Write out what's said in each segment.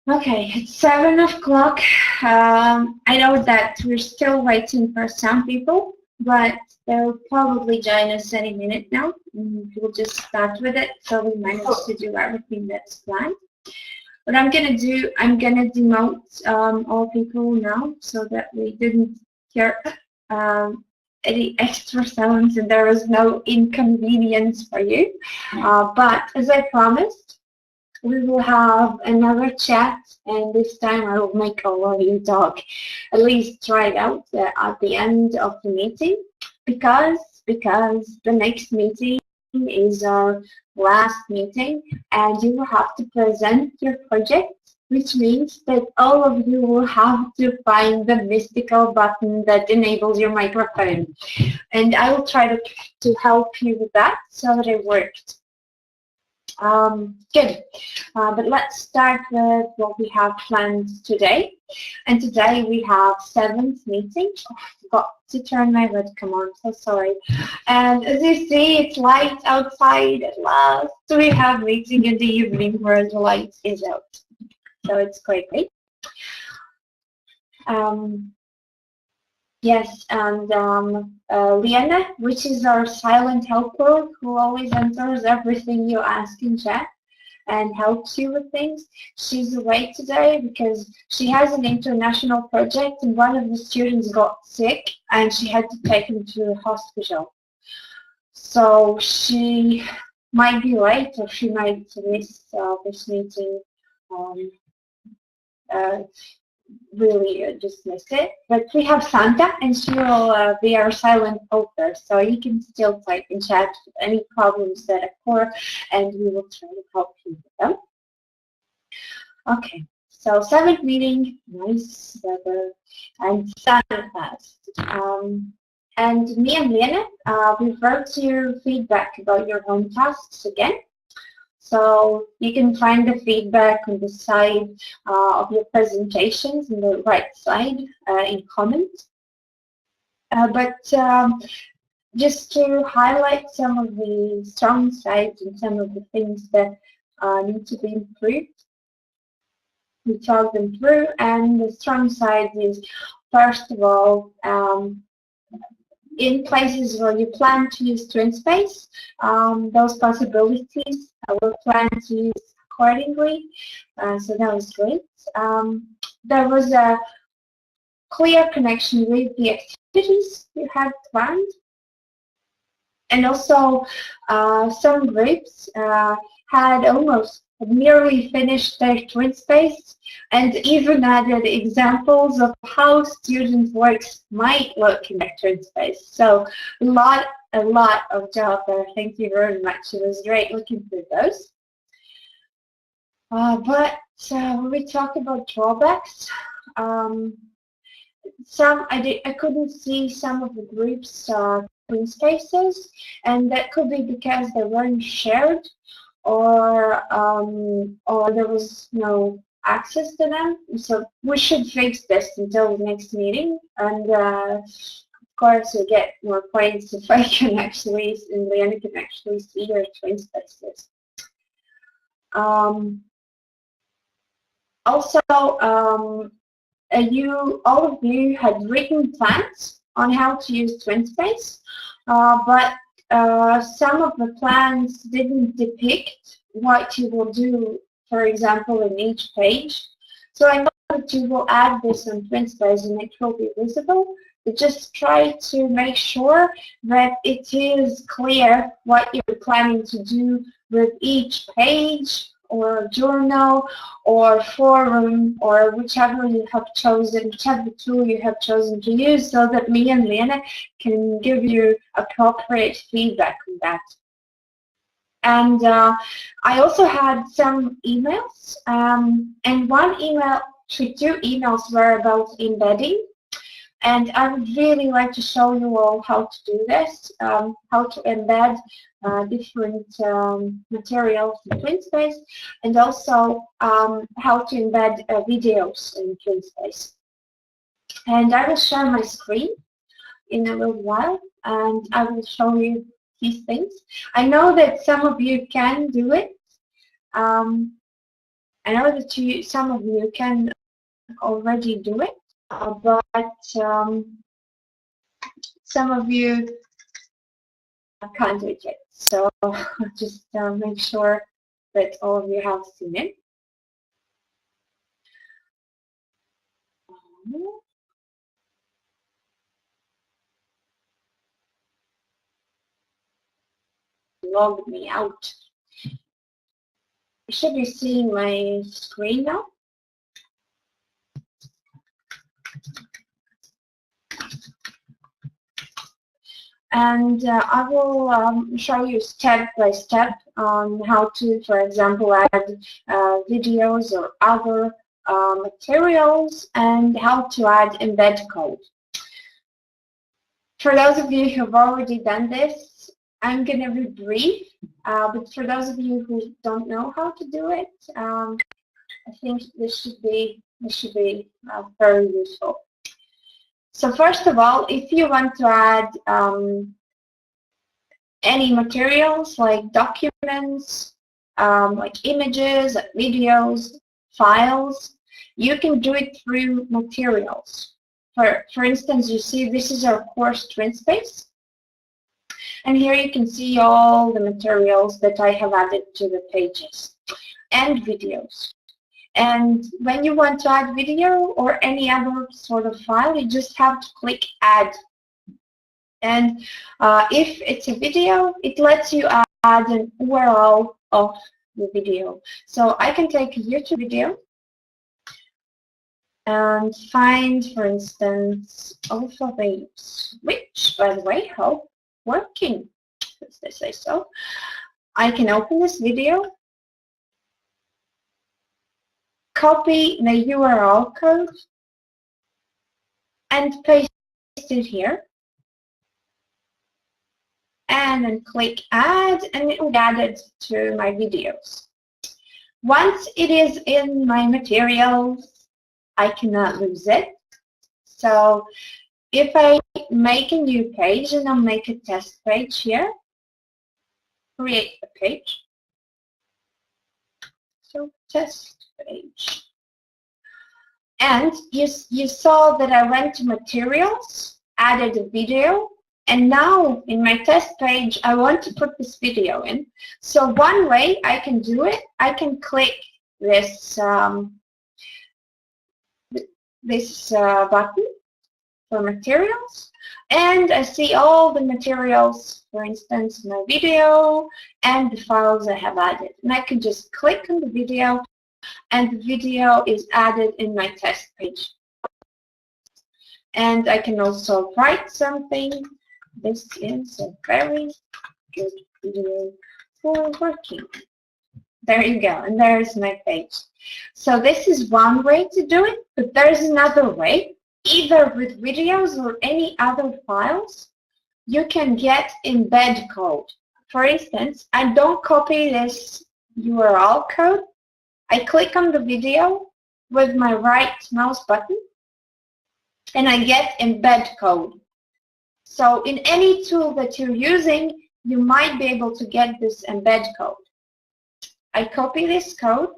Okay, it's 7 o'clock. I know that we're still waiting for some people, but they'll probably join us any minute now. We'll just start with it so we manage to do everything that's planned. What I'm gonna do, I'm gonna demote all people now so that we didn't hear any extra sounds and there was no inconvenience for you. But as I promised, we will have another chat, and this time I will make all of you talk. At least try it out at the end of the meeting, because the next meeting is our last meeting, and you will have to present your project, which means that all of you will have to find the mystical button that enables your microphone. And I will try to help you with that so that it works. Good, but let's start with what we have planned today. And today we have 7th meeting. Oh, I forgot to turn my webcam on, so sorry. And as you see, it's light outside at last. So we have meeting in the evening where the light is out. So it's quite great. Yes, and Liana, which is our silent helper who always answers everything you ask in chat and helps you with things. She's away today because she has an international project and one of the students got sick and she had to take him to the hospital. So she might be late or she might miss this meeting. Really just missed it. But we have Santa, and she will be our silent helper, so you can still type in chat with any problems that occur, and we will try to help you with them. Okay, so 7th meeting, nice weather, and Santa class. And me and Lena, we wrote your feedback about your home tasks again. So you can find the feedback on the side of your presentations, on the right side in comments. But just to highlight some of the strong sides and some of the things that need to be improved, we talk them through. And the strong side is, first of all, in places where you plan to use TwinSpace, those possibilities were planned to use accordingly, so that was great. There was a clear connection with the activities you had planned, and also some groups had almost nearly finished their TwinSpace and even added examples of how student works might look in their TwinSpace. So a lot of job there. Thank you very much. It was great looking through those. But when we talk about drawbacks, I couldn't see some of the groups TwinSpaces, and that could be because they weren't shared, or there was no access to them. So we should fix this until the next meeting, and of course you get more points if I can actually, and Leanna can actually see your TwinSpaces. Also, all of you had written plans on how to use TwinSpace, but some of the plans didn't depict what you will do, for example, in each page. So I know that you will add this on TwinSpace and it will be visible, but just try to make sure that it is clear what you're planning to do with each page or journal or forum or whichever you have chosen, whichever tool you have chosen to use, so that me and Lena can give you appropriate feedback on that. And I also had some emails, and two emails were about embedding. And I would really like to show you all how to do this, how to embed different materials in TwinSpace, and also how to embed videos in TwinSpace. And I will share my screen in a little while, and I will show you these things. I know that some of you can do it, I know that some of you can already do it, but some of you can't do it yet. So just make sure that all of you have seen it. Log me out. You should be seeing my screen now. And I will show you step by step on how to, for example, add videos or other materials, and how to add embed code. For those of you who have already done this, I'm going to be brief, but for those of you who don't know how to do it, I think this should be very useful. So first of all, if you want to add any materials like documents, like images, videos, files, you can do it through materials. For instance, you see this is our course TwinSpace. And here you can see all the materials that I have added to the pages and videos. And when you want to add video or any other sort of file, you just have to click Add. And if it's a video, it lets you add an URL of the video. So I can take a YouTube video and find, for instance, alphabets, which, by the way, help working, as they say so. I can open this video, copy the URL code, and paste it here. And then click Add, and it will be added to my videos. Once it is in my materials, I cannot lose it. So if I make a new page, and I'll make a test page here, create a page. So test page. And you saw that I went to materials, added a video, and now in my test page, I want to put this video in. So one way I can do it, I can click this button for materials, and I see all the materials, for instance, my video and the files I have added. And I can just click on the video, and the video is added in my test page. And I can also write something. This is a very good video for working. There you go, and there's my page. So this is one way to do it, but there's another way. Either with videos or any other files, you can get embed code. For instance, I don't copy this URL code. I click on the video with my right mouse button, and I get embed code. So in any tool that you're using, you might be able to get this embed code. I copy this code,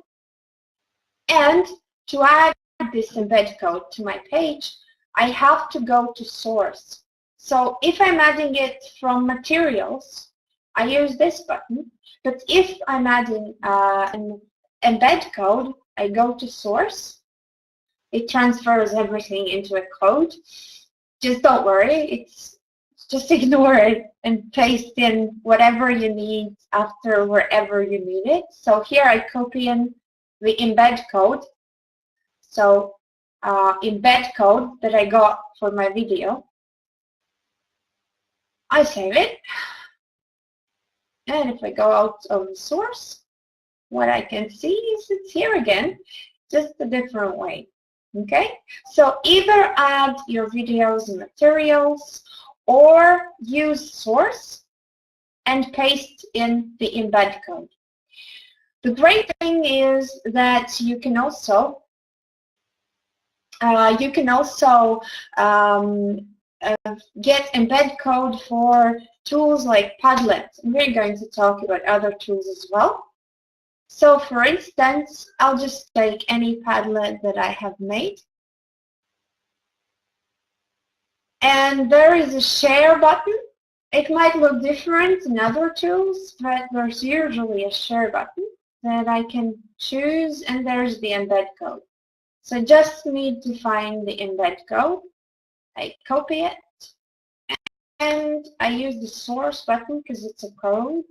and to add this embed code to my page, I have to go to source. So if I'm adding it from materials, I use this button. But if I'm adding an embed code, I go to source. It transfers everything into a code. Just don't worry, just ignore it and paste in whatever you need after wherever you need it. So here I copy in the embed code. So embed code that I got for my video. I save it. And if I go out of the source, what I can see is it's here again, just a different way. Okay? So either add your videos and materials, or use source and paste in the embed code. The great thing is that you can also get embed code for tools like Padlet. And we're going to talk about other tools as well. So for instance, I'll just take any Padlet that I have made. And there is a share button. It might look different in other tools, but there's usually a share button that I can choose, and there's the embed code. So I just need to find the embed code. I copy it, and I use the source button because it's a code.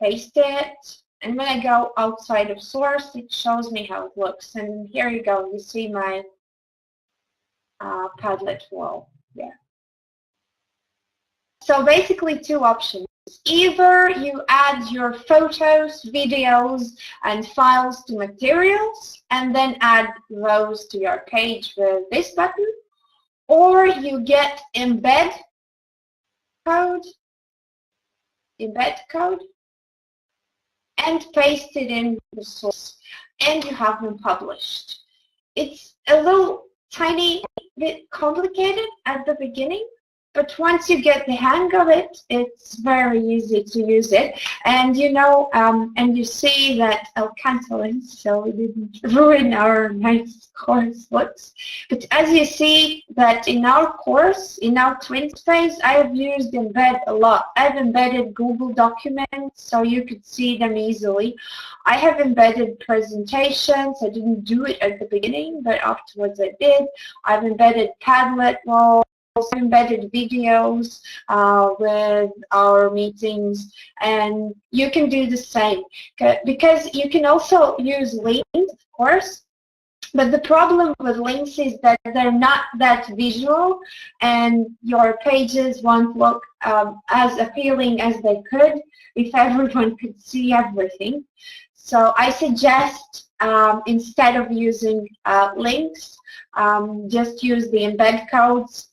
Paste it, and when I go outside of source, it shows me how it looks. And here you go. You see my Padlet wall. Yeah. So basically 2 options. Either you add your photos, videos, and files to materials, and then add those to your page with this button, or you get embed code, and paste it in the source, and you have them published. It's a little tiny bit complicated at the beginning, but once you get the hang of it, it's very easy to use it. And you know, and you see that I'll cancel it so we didn't ruin our nice course looks. But as you see that in our course, in our TwinSpace, I have used embed a lot. I've embedded Google documents so you could see them easily. I have embedded presentations. I didn't do it at the beginning, but afterwards I did. I've embedded Padlet walls. Also embedded videos with our meetings, and you can do the same because you can also use links, of course, but the problem with links is that they're not that visual, and your pages won't look as appealing as they could if everyone could see everything. So I suggest instead of using links, just use the embed codes,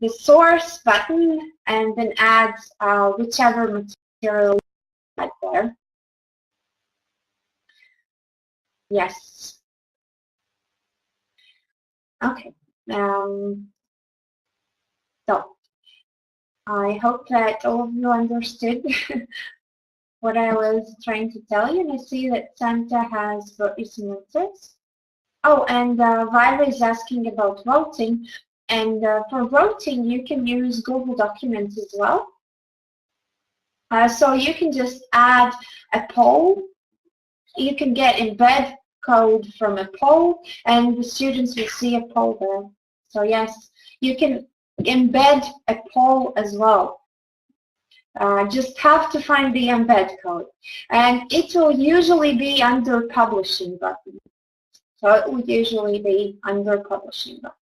the source button, and then add whichever material you add there. Yes. Okay. So I hope that all of you understood what I was trying to tell you, and I see that Santa has got you some answers. Oh, and Viola is asking about voting. And for voting, you can use Google Documents as well. So you can just add a poll. You can get embed code from a poll, and the students will see a poll there. So yes, you can embed a poll as well. Just have to find the embed code. And it will usually be under Publishing button. So it would usually be under Publishing button.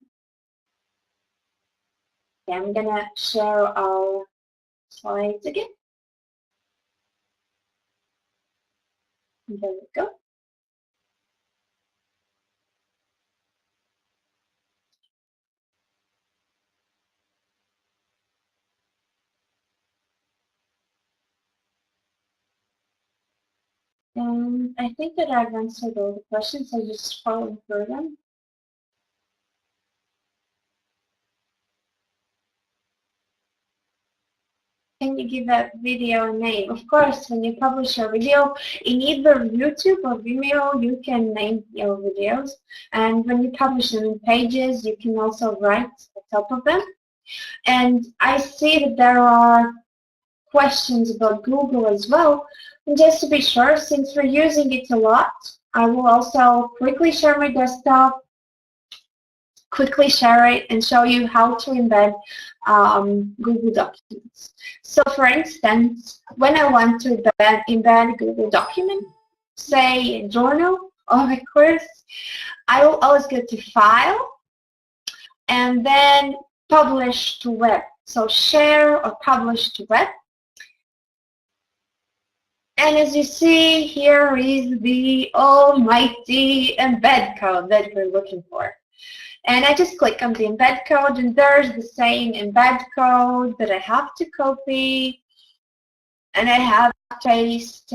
Okay, I'm going to share our slides again. And there we go. And I think that I've answered all the questions, so just follow through them. Can you give that video a name? Of course, when you publish a video in either YouTube or Vimeo, you can name your videos. And when you publish them in Pages, you can also write at the top of them. And I see that there are questions about Google as well. And just to be sure, since we're using it a lot, I will also quickly share my desktop, quickly share it, and show you how to embed Google Documents. So for instance, when I want to embed Google document, say a journal or a course, I will always go to File and then Publish to Web. So Share or Publish to Web. And as you see, here is the almighty embed code that we're looking for. And I just click on the embed code, and there's the same embed code that I have to copy, and I have to paste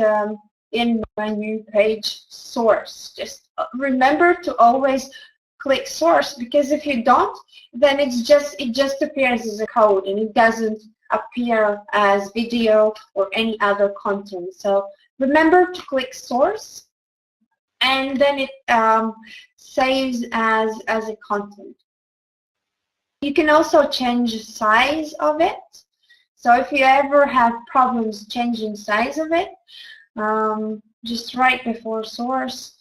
in my new page source. Just remember to always click source, because if you don't, then it just appears as a code, and it doesn't appear as video or any other content. So remember to click source, and then it saves as a content. You can also change the size of it. So if you ever have problems changing size of it, just right before source,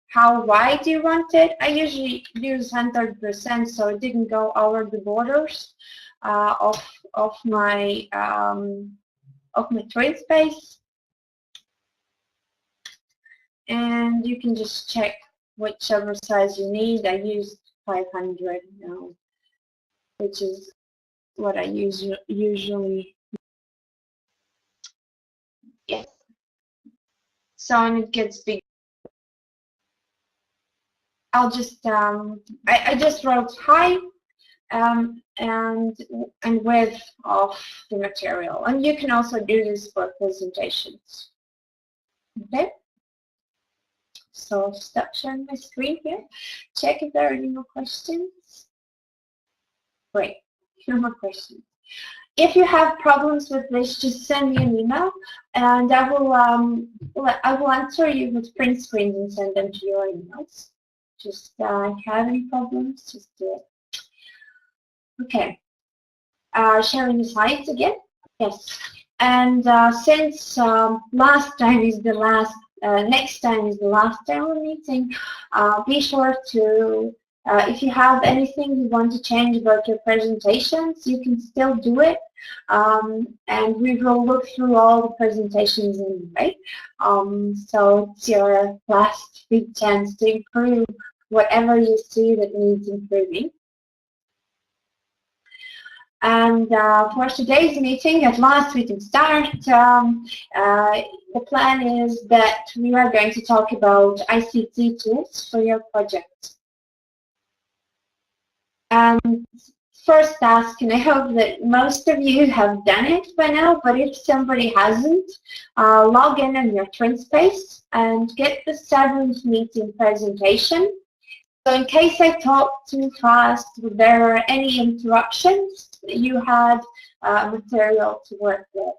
how wide you want it. I usually use 100% so it didn't go over the borders of my twin space. And you can just check whichever size you need. I used 500 now, which is what I usually. Yes. So when it gets big, I'll just I just wrote height and width of the material, and you can also do this for presentations. Okay. So stop sharing my screen here. Check if there are any more questions. Great. No more questions. If you have problems with this, just send me an email, and I will answer you with print screens and send them to your emails. Just if you have any problems, just do it. Okay. Sharing the slides again. Yes. And since last time is the last. Next time is the last time we're meeting. Be sure to, if you have anything you want to change about your presentations, you can still do it. And we will look through all the presentations anyway. So it's your last big chance to improve whatever you see that needs improving. And for today's meeting, at last we can start. The plan is that we are going to talk about ICT tools for your project. And first task, and I hope that most of you have done it by now, but if somebody hasn't, log in on your TwinSpace and get the 7th meeting presentation. So in case I talk too fast, if there are any interruptions, you had material to work with.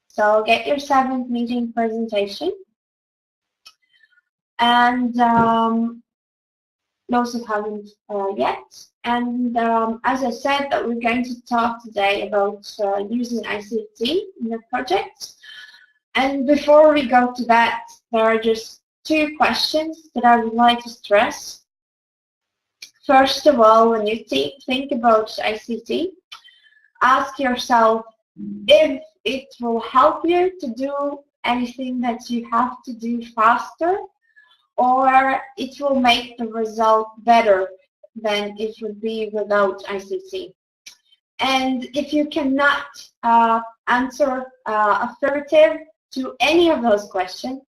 So get your 7th meeting presentation. And those who haven't yet. And as I said, that we're going to talk today about using ICT in your project. And before we go to that, there are just 2 questions that I would like to stress. First of all, when you think about ICT, ask yourself if it will help you to do anything that you have to do faster, or it will make the result better than it would be without ICT. And if you cannot answer affirmative to any of those questions,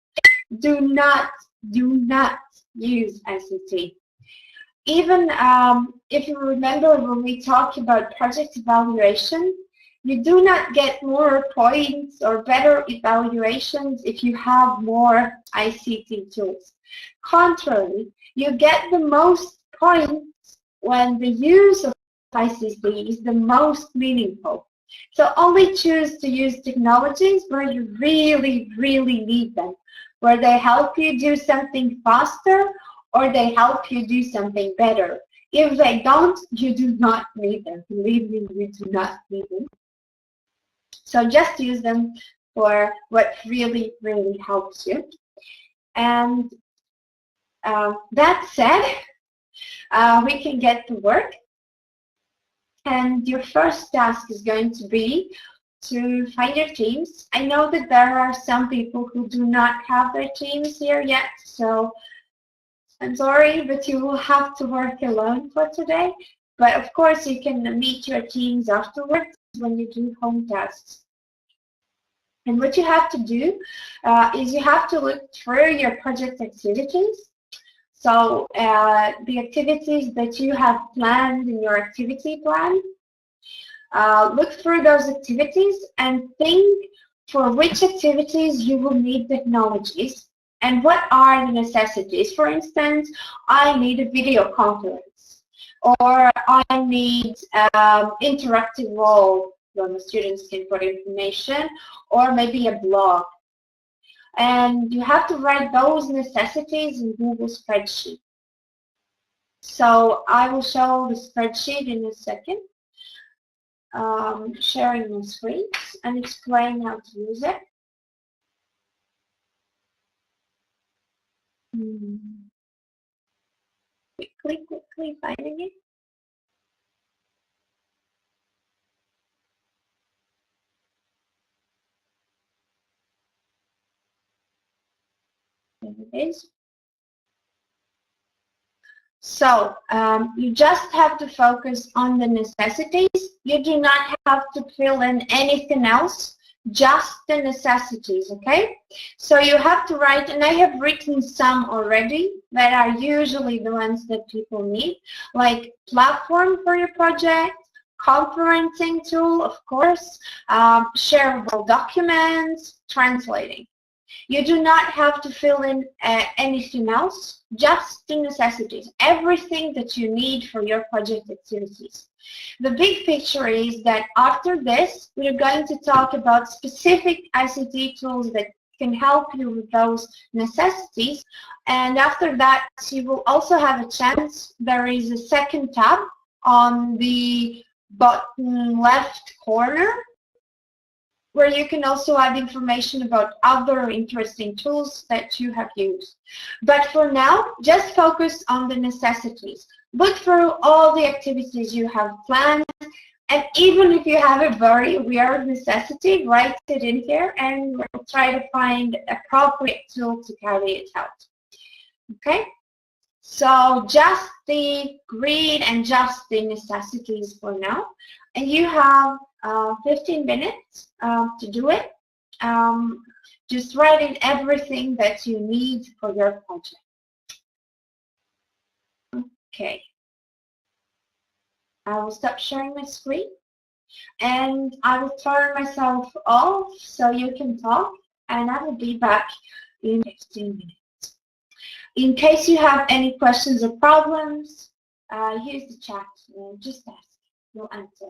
do not use ICT. Even if you remember when we talked about project evaluation, you do not get more points or better evaluations if you have more ICT tools. Contrary, you get the most points when the use of ICT is the most meaningful. So only choose to use technologies where you really need them, where they help you do something faster or they help you do something better. If they don't, you do not need them. Believe me, you do not need them. So just use them for what really helps you. And that said, we can get to work. And your first task is going to be to find your teams. I know that there are some people who do not have their teams here yet, so I'm sorry, but you will have to work alone for today. But of course, you can meet your teams afterwards when you do home tasks. And what you have to do is you have to look through your project activities. So the activities that you have planned in your activity plan, look through those activities and think for which activities you will need technologies and what are the necessities. For instance, I need a video conference. or I need interactive wall where the students can put information, or maybe a blog. And you have to write those necessities in Google Spreadsheet. So I will show the spreadsheet in a second, sharing my screen and explain how to use it. Quickly finding it. There it is. So you just have to focus on the necessities. You do not have to fill in anything else, just the necessities, okay? So you have to write, and I have written some already that are usually the ones that people need, like platform for your project, conferencing tool, of course, shareable documents, translating. You do not have to fill in anything else, just the necessities, everything that you need for your project activities. The big picture is that after this, we're going to talk about specific ICT tools that can help you with those necessities. And after that, you will also have a chance. There is a second tab on the bottom left corner where you can also add information about other interesting tools that you have used. But for now, just focus on the necessities. Look through all the activities you have planned, and even if you have a very weird necessity, write it in here and we'll try to find an appropriate tool to carry it out. Okay? So just the grid and just the necessities for now. And you have 15 minutes to do it. Just write in everything that you need for your project. Okay. I will stop sharing my screen and I will turn myself off so you can talk, and I will be back in 15 minutes. In case you have any questions or problems, use the chat. Just ask. We'll answer.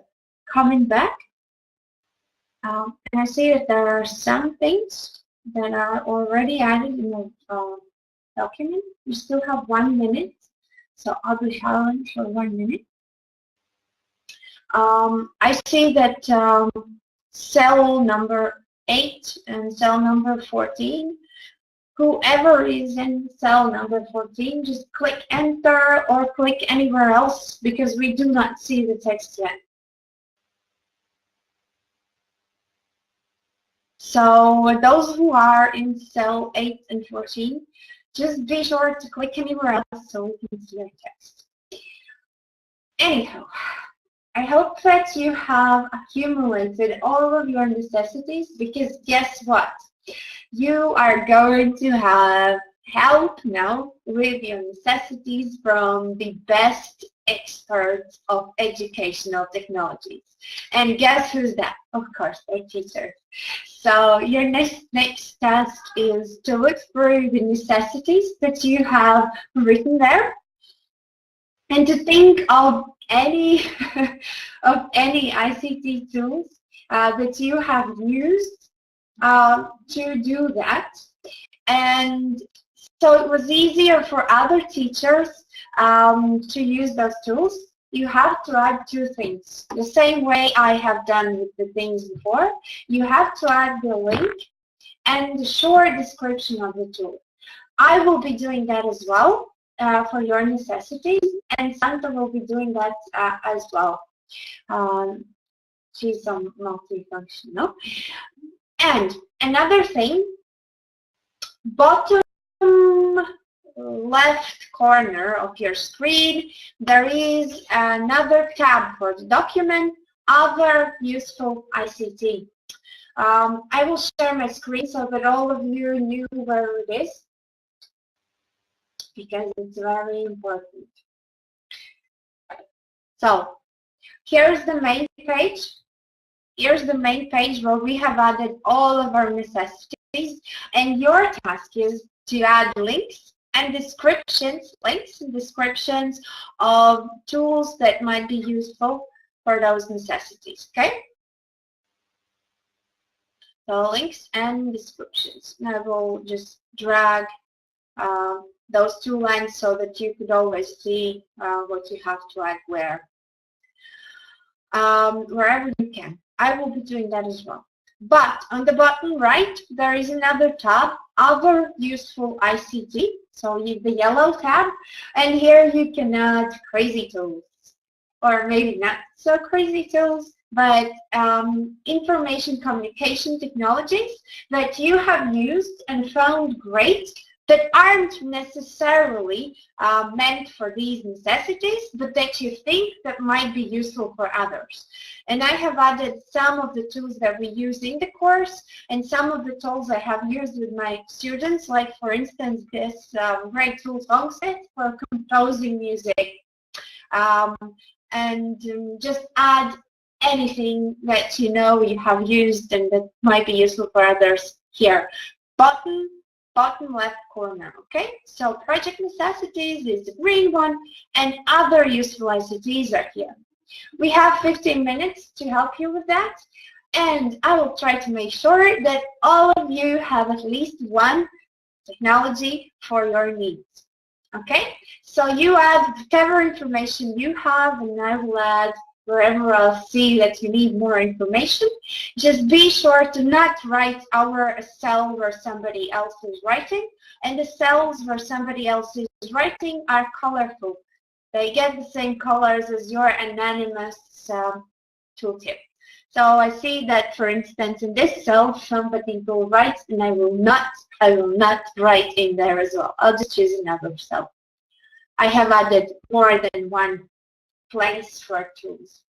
Coming back. And I see that there are some things that are already added in the document. You still have 1 minute, so I'll be sharing for 1 minute. I see that cell number 8 and cell number 14, whoever is in cell number 14, just click enter or click anywhere else because we do not see the text yet. So those who are in cell 8 and 14, just be sure to click anywhere else so we can see your text. Anyhow, I hope that you have accumulated all of your necessities, because guess what? You are going to have help now with your necessities from the best experts of educational technologies. And guess who's that? Of course, our teachers. So your next task is to look through the necessities that you have written there and to think of any ICT tools that you have used to do that. And so it was easier for other teachers to use those tools. You have to add 2 things. The same way I have done with the things before, you have to add the link and the short description of the tool. I will be doing that as well for your necessities, and Santa will be doing that as well. She's multifunctional. And another thing, bottom left corner of your screen, there is another tab for the document, other useful ICT. I will share my screen so that all of you knew where it is, because it's very important. So here's the main page. Here's the main page where we have added all of our necessities, and your task is to add links and descriptions, links and descriptions of tools that might be useful for those necessities, okay? So links and descriptions. And I will just drag those two lines so that you could always see what you have to add where. Wherever you can. I will be doing that as well. But on the bottom right, there is another tab, Other Useful ICT. So the yellow tab, and here you can add crazy tools, or maybe not so crazy tools, but information communication technologies that you have used and found great, that aren't necessarily meant for these necessities, but that you think that might be useful for others. And I have added some of the tools that we use in the course, and some of the tools I have used with my students, like for instance this great tool Songset for composing music. Just add anything that you know you have used and that might be useful for others here. Bottom left corner, okay? So project necessities is the green one, and other useful ICTs are here. We have 15 minutes to help you with that, and I will try to make sure that all of you have at least one technology for your needs, okay? So you add whatever information you have, and I will add wherever I'll see that you need more information. Just be sure to not write a cell where somebody else is writing, and the cells where somebody else is writing are colorful. They get the same colors as your anonymous tooltip. So I see that, for instance, in this cell, somebody will write, and I will not write in there as well. I'll just choose another cell. I have added more than one place for tools.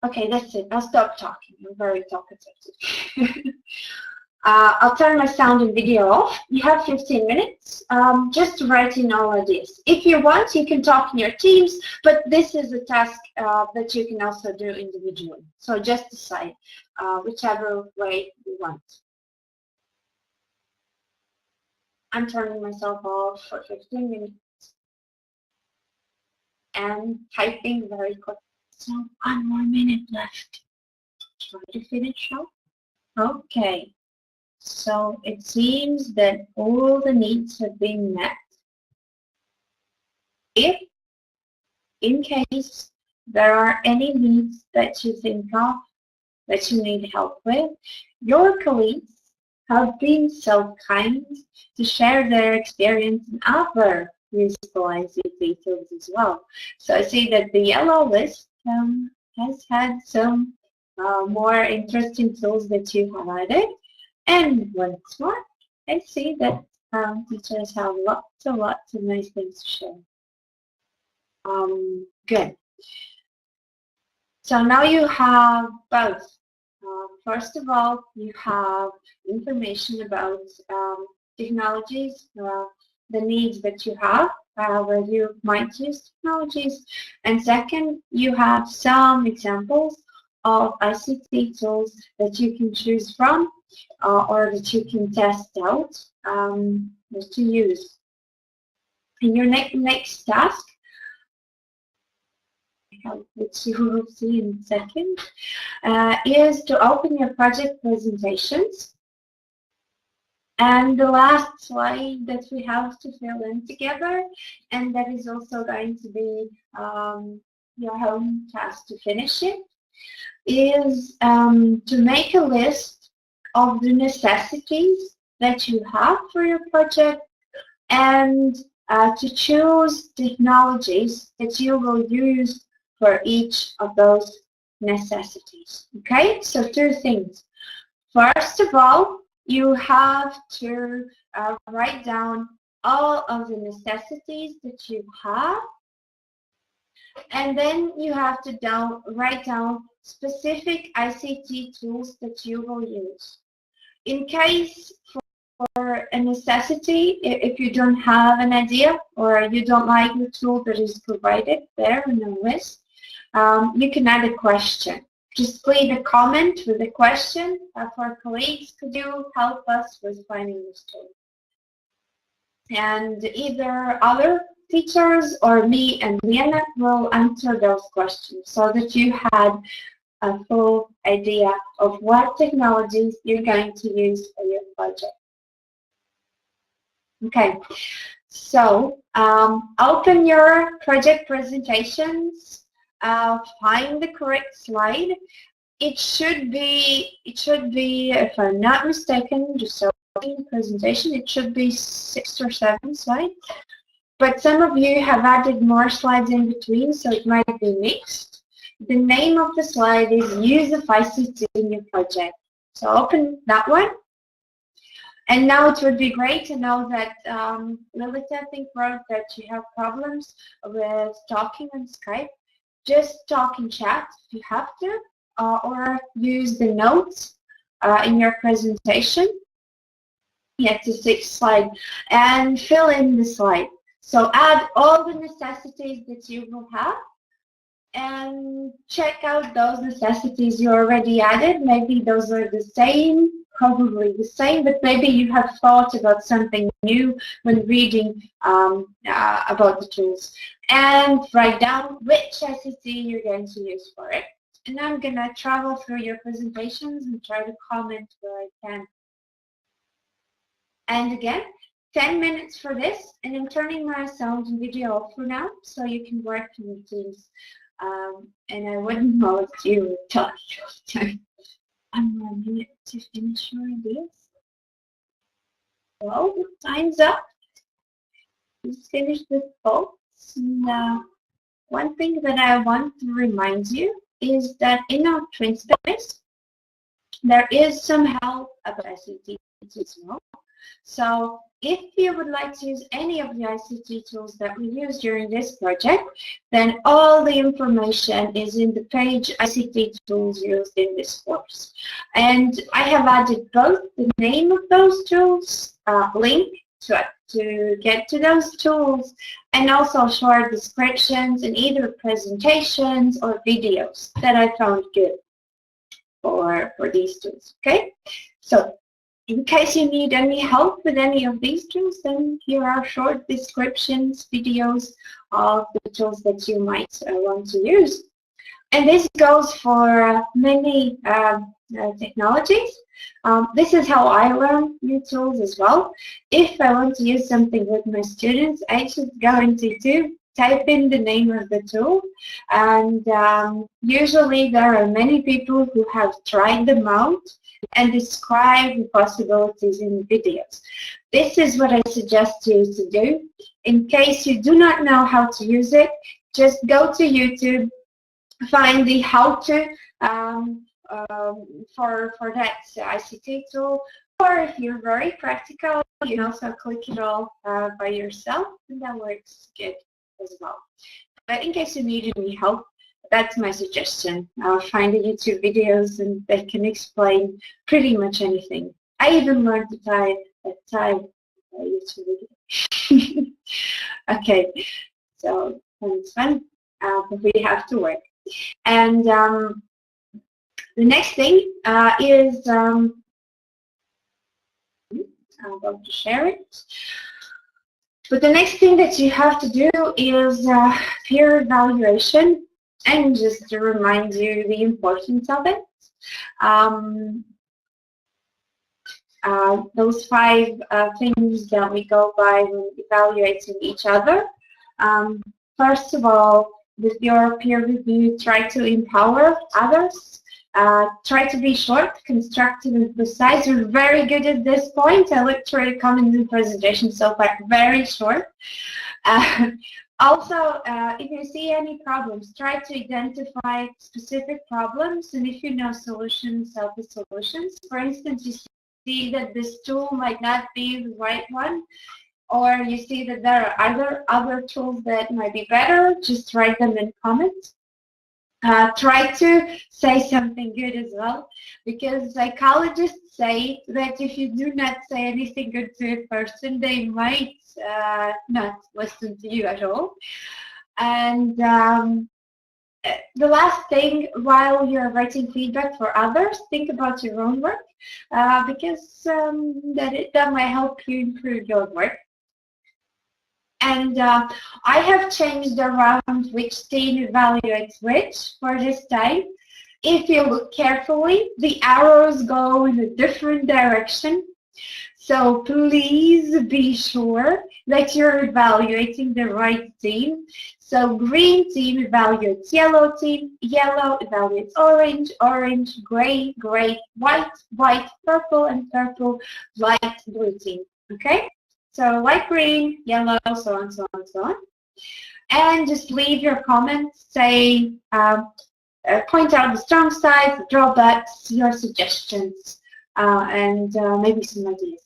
Okay, that's it. I'll stop talking. I'm very talkative. I'll turn my sound and video off. You have 15 minutes just to write in all of this. If you want, you can talk in your teams, but this is a task that you can also do individually. So just decide whichever way you want. I'm turning myself off for 15 minutes and typing very quick. So 1 more minute left. Try to finish up. Okay. So it seems that all the needs have been met. If, in case there are any needs that you think of that you need help with, your colleagues have been so kind to share their experience in other useful ICT tools as well. So I see that the yellow list has had some more interesting tools that you have added. And once more, I see that teachers have lots and lots of nice things to share. Good. So now you have both. First of all, you have information about technologies, the needs that you have, where you might use technologies. And second, you have some examples of ICT tools that you can choose from or that you can test out to use. In your next task, which you will see in a second, is to open your project presentations. And the last slide that we have to fill in together, and that is also going to be your home task to finish it, is to make a list of the necessities that you have for your project, and to choose technologies that you will use for each of those necessities. Okay, so two things. First of all, you have to write down all of the necessities that you have, and then you have to write down specific ICT tools that you will use. In case for a necessity, if you don't have an idea or you don't like the tool that is provided there in the list, you can add a question. Just leave a comment with a question for colleagues. Could you help us with finding this tool? and either other teachers or me and Liana will answer those questions so that you had a full idea of what technologies you're going to use for your project. Okay, so open your project presentations, find the correct slide. It should be, if I'm not mistaken, just opening the presentation, it should be 6 or 7 slides. But some of you have added more slides in between, so it might be mixed. The name of the slide is Use of ICT in your project. So open that one. And now it would be great to know that Lilith, I think, wrote that you have problems with talking on Skype. Just talk in chat if you have to, or use the notes in your presentation. It's a 6th slide, and fill in the slide. So add all the necessities that you will have, and check out those necessities you already added. Maybe those are the same, probably the same, but maybe you have thought about something new when reading about the tools. And write down which ICT you're going to use for it. And I'm going to travel through your presentations and try to comment where I can. And again, 10 minutes for this, and I'm turning my sound and video off for now, so you can work in the Teams. And I wouldn't know if you would talk. I'm 1 minute to finish your ideas. Well, the time's up. Just finished with thoughts. And, one thing that I want to remind you is that in our TwinSpace, there is some help about ICT as well. So if you would like to use any of the ICT tools that we use during this project, then all the information is in the page ICT tools used in this course. And I have added both the name of those tools, link to get to those tools, and also short descriptions and either presentations or videos that I found good for these tools. Okay, so in case you need any help with any of these tools, then here are short descriptions, videos of the tools that you might want to use. And this goes for many technologies. This is how I learn new tools as well. If I want to use something with my students, I just go into YouTube, type in the name of the tool, and usually there are many people who have tried them out and describe the possibilities in videos. This is what I suggest you to do. In case you do not know how to use it, just go to YouTube, find the how-to for that ICT tool, or if you're very practical, you can also click it all by yourself, and that works good as well. But in case you need any help, that's my suggestion. Find the YouTube videos and they can explain pretty much anything. I even learned to tie a YouTube video. Okay, so it's fun, but we have to work. And the next thing is, I'm going to share it. But the next thing that you have to do is peer evaluation. And just to remind you the importance of it, those 5 things that we go by when evaluating each other. First of all, with your peer review, try to empower others. Try to be short, constructive, and precise. You're very good at this point. I looked through the comments and presentation so far, very short. Also, if you see any problems, try to identify specific problems, and if you know solutions, help with solutions. For instance, you see that this tool might not be the right one, or you see that there are other tools that might be better, just write them in comments. Try to say something good as well, because psychologists say that if you do not say anything good to a person, they might not listen to you at all. And the last thing, while you're writing feedback for others, think about your own work, because that might help you improve your work. And I have changed around which team evaluates which for this time. If you look carefully, the arrows go in a different direction. So please be sure that you're evaluating the right team. So green team evaluates yellow team, yellow evaluates orange, orange, gray, gray, white, white, purple, and purple, light blue team. Okay? So light green, yellow, so on, so on, so on. And just leave your comments, say, point out the strong sides, the drawbacks, your suggestions, and maybe some ideas.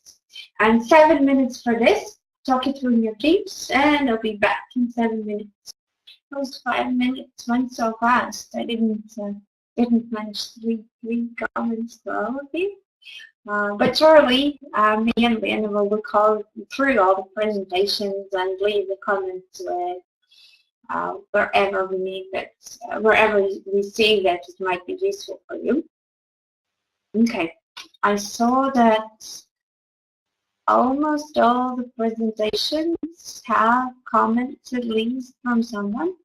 And 7 minutes for this. Talk it through in your teams, and I'll be back in 7 minutes. Those 5 minutes went so fast. I didn't manage three comments to all of you. But surely, me and Leanna will look through all the presentations and leave the comments wherever we need it, wherever we see that it might be useful for you. Okay, I saw that almost all the presentations have comments at least from someone.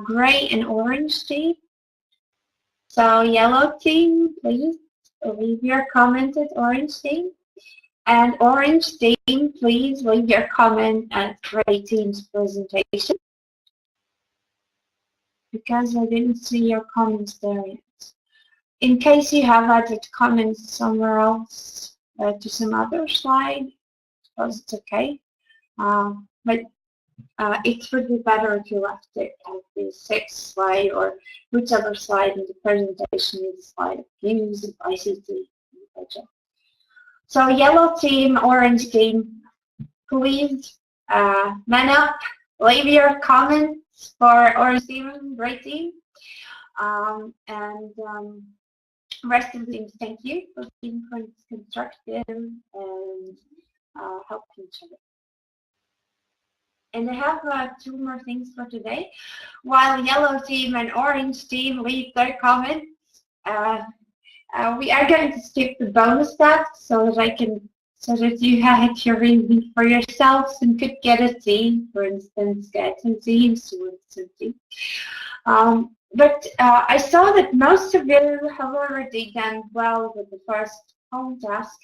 Gray and orange team. So yellow team, please leave your comment at orange team. And orange team, please leave your comment at gray team's presentation. Because I didn't see your comments there yet. In case you have added comments somewhere else, to some other slide, because it's okay. But it would be better if you left it at the 6th slide or whichever slide in the presentation is the slide of views of ICT project. So yellow team, orange team, please man up, leave your comments for orange team, gray team, and rest of the teams, thank you for being constructive and helping each other. And I have 2 more things for today. While yellow team and orange team leave their comments, we are going to skip the bonus tasks so that you had your reading for yourselves and could get a team, for instance, get some teams with something. But I saw that most of you have already done well with the first home task.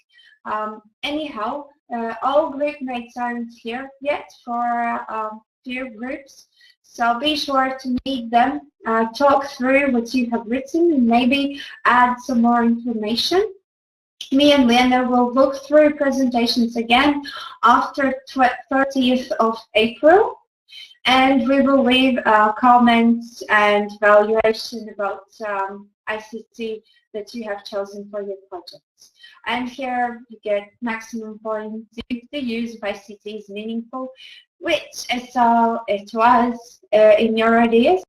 Anyhow, all group mates aren't here yet for few groups, so be sure to meet them, talk through what you have written, and maybe add some more information. Me and Leanna will look through presentations again after 30th of April. And we will leave comments and evaluation about ICT that you have chosen for your projects. And here you get maximum points if the use of ICT is meaningful, which is so it was in your ideas.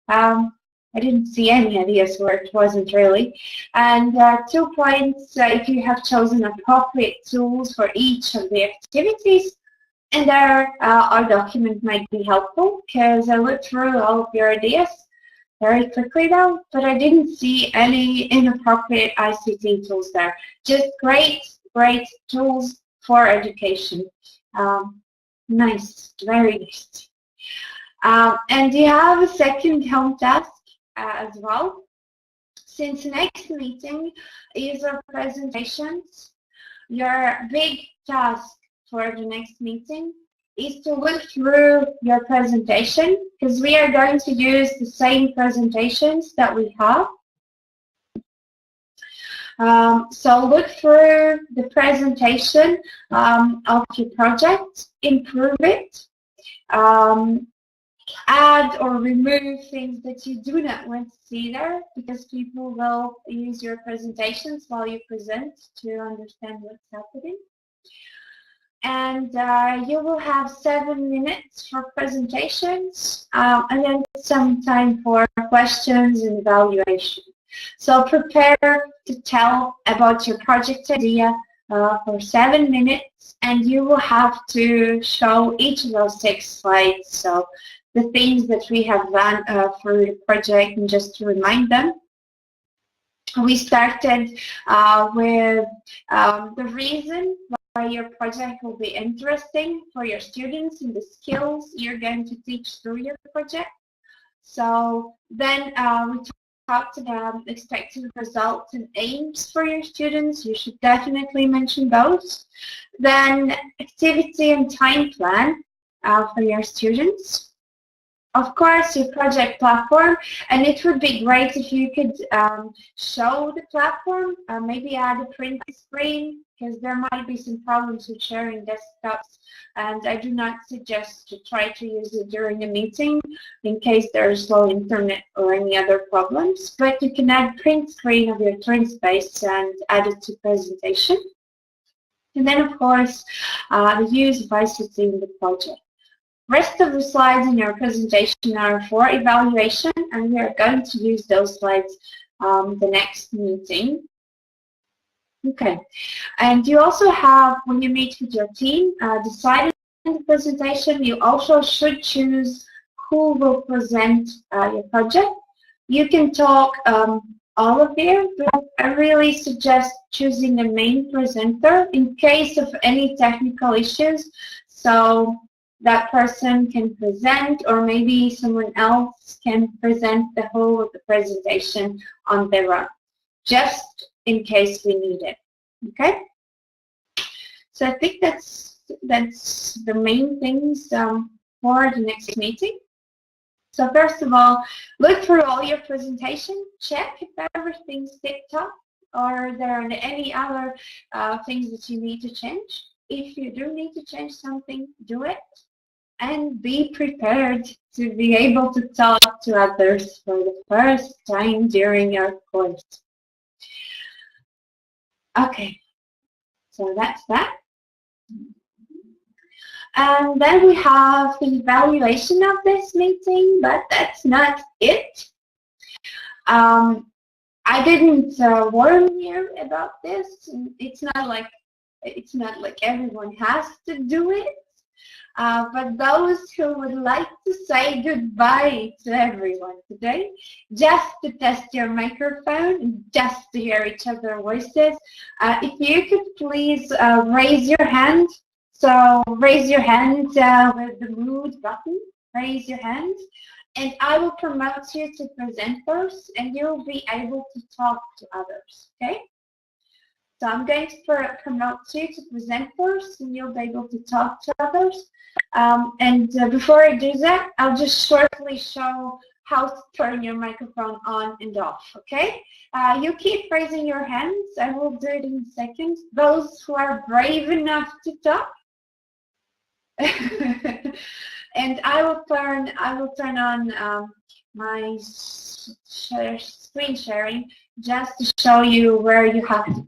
I didn't see any ideas where it wasn't really. And 2 points if you have chosen appropriate tools for each of the activities. And there, our document might be helpful because I looked through all of your ideas very quickly though, but I didn't see any inappropriate ICT tools there. Just great tools for education. Nice, very nice. And you have a second home task as well. Since next meeting is our presentations, your big task for the next meeting is to look through your presentation, because we are going to use the same presentations that we have. So look through the presentation of your project, improve it, add or remove things that you do not want to see there, because people will use your presentations while you present to understand what's happening. And you will have 7 minutes for presentations and then some time for questions and evaluation. So prepare to tell about your project idea for 7 minutes, and you will have to show each of those 6 slides. So the things that we have done through the project, and just to remind them. We started with the reason your project will be interesting for your students and the skills you're going to teach through your project. So then we talked about expected results and aims for your students. You should definitely mention those. Then activity and time plan for your students. Of course, your project platform, and it would be great if you could show the platform, maybe add a print screen, because there might be some problems with sharing desktops, and I do not suggest to try to use it during a meeting in case there is slow internet or any other problems, but you can add print screen of your twin space and add it to presentation. And then, of course, the use of ICT in the project. Rest of the slides in your presentation are for evaluation, and we are going to use those slides the next meeting. Okay, and you also have, when you meet with your team, decided in the presentation, you also should choose who will present your project. You can talk all of you, but I really suggest choosing the main presenter in case of any technical issues. So that person can present, or maybe someone else can present the whole of the presentation on their own, just in case we need it. Okay? So I think that's the main things for the next meeting. So first of all, look through all your presentation, check if everything's tip-top, or there are any other things that you need to change. If you do need to change something, do it. And be prepared to be able to talk to others for the first time during your course. Okay, so that's that. And then we have the evaluation of this meeting, but that's not it. I didn't warn you about this. It's not like everyone has to do it. But those who would like to say goodbye to everyone today, just to test your microphone and just to hear each other's voices, if you could please raise your hand. So raise your hand with the mood button, raise your hand, and I will promote you to presenters, and you'll be able to talk to others, okay? So I'm going to promote you to presenters, and you'll be able to talk to others. Before I do that, I'll just shortly show how to turn your microphone on and off, okay? You keep raising your hands. I will do it in seconds. Those who are brave enough to talk. And I will turn on my screen sharing just to show you where you have to